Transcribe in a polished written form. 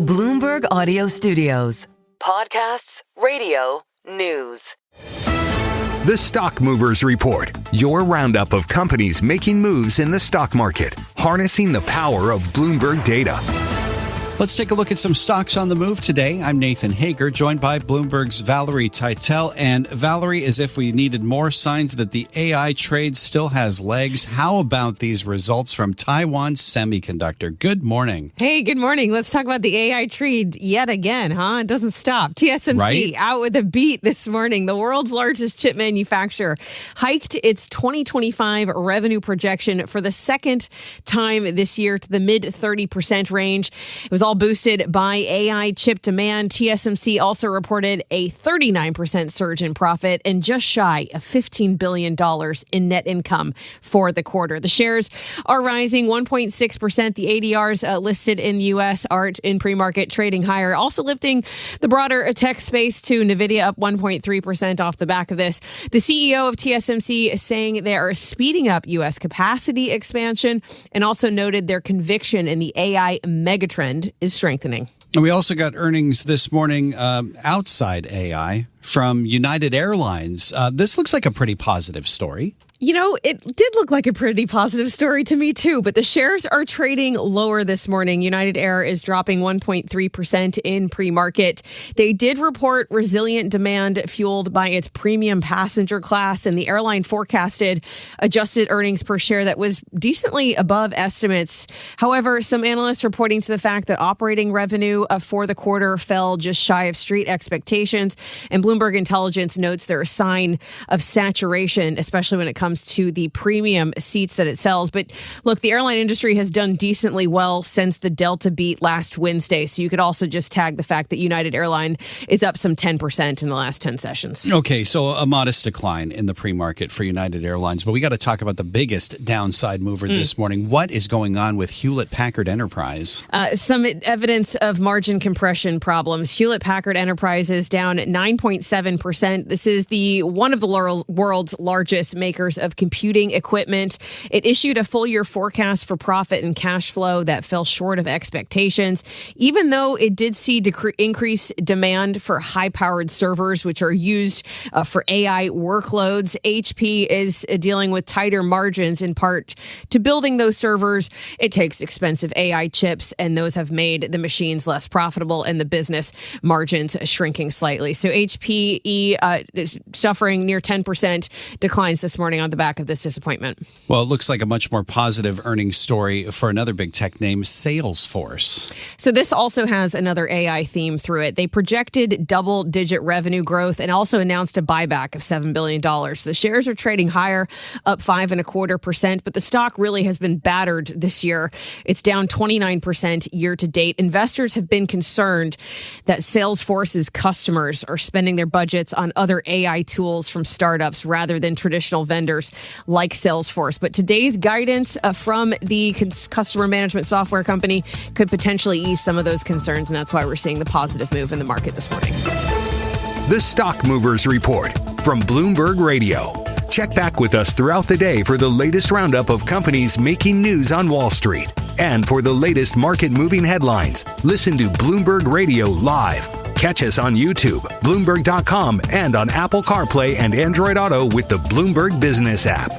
Bloomberg Audio Studios. Podcasts, radio, news. The Stock Movers Report, your roundup of companies making moves in the stock market, harnessing the power of Bloomberg data. Let's take a look at some stocks on the move today. I'm Nathan Hager, joined by Bloomberg's Valerie Teitel. And Valerie, as if we needed more signs that the AI trade still has legs, how about these results from Taiwan Semiconductor? Good morning. Hey, good morning. Let's talk about the AI trade yet again, huh? It doesn't stop. TSMC out with a beat this morning. The world's largest chip manufacturer hiked its 2025 revenue projection for the second time this year to the mid 30% range. It was all boosted by AI chip demand. TSMC also reported a 39% surge in profit and just shy of $15 billion in net income for the quarter. The shares are rising 1.6%. The ADRs listed in the U.S. are in pre-market trading higher, also lifting the broader tech space to Nvidia up 1.3% off the back of this. The CEO of TSMC is saying they are speeding up U.S. capacity expansion and also noted their conviction in the AI megatrend is strengthening. And we also got earnings this morning outside AI from United Airlines. This looks like a pretty positive story. You know, it did look like a pretty positive story to me, too, but the shares are trading lower this morning. United Air is dropping 1.3% in pre-market. They did report resilient demand fueled by its premium passenger class, and the airline forecasted adjusted earnings per share that was decently above estimates. However, some analysts are pointing to the fact that operating revenue for the quarter fell just shy of street expectations, and Bloomberg Intelligence notes they're a sign of saturation, especially when it comes to the premium seats that it sells. But look, the airline industry has done decently well since the Delta beat last Wednesday. So you could also just tag the fact that United Airline is up some 10% in the last 10 sessions. Okay, so a modest decline in the pre-market for United Airlines. But we got to talk about the biggest downside mover this morning. What is going on with Hewlett Packard Enterprise? Some evidence of margin compression problems. Hewlett Packard Enterprise is down 9.7%. This is one of the world's largest makers of computing equipment. It issued a full year forecast for profit and cash flow that fell short of expectations, even though it did see increased demand for high-powered servers, which are used for AI workloads. HP is dealing with tighter margins in part to building those servers. It takes expensive AI chips, and those have made the machines less profitable and the business margins shrinking slightly. So HPE is suffering near 10% declines this morning on the back of this disappointment. Well, it looks like a much more positive earnings story for another big tech name, Salesforce. So this also has another AI theme through it. They projected double-digit revenue growth and also announced a buyback of $7 billion. The shares are trading higher, up 5.25%, but the stock really has been battered this year. It's down 29% year to date. Investors have been concerned that Salesforce's customers are spending their budgets on other AI tools from startups rather than traditional vendors like Salesforce. But today's guidance from the customer management software company could potentially ease some of those concerns, and that's why we're seeing the positive move in the market this morning. The Stock Movers Report from Bloomberg Radio. Check back with us throughout the day for the latest roundup of companies making news on Wall Street. And for the latest market-moving headlines, listen to Bloomberg Radio live. Catch us on YouTube, Bloomberg.com, and on Apple CarPlay and Android Auto with the Bloomberg Business app.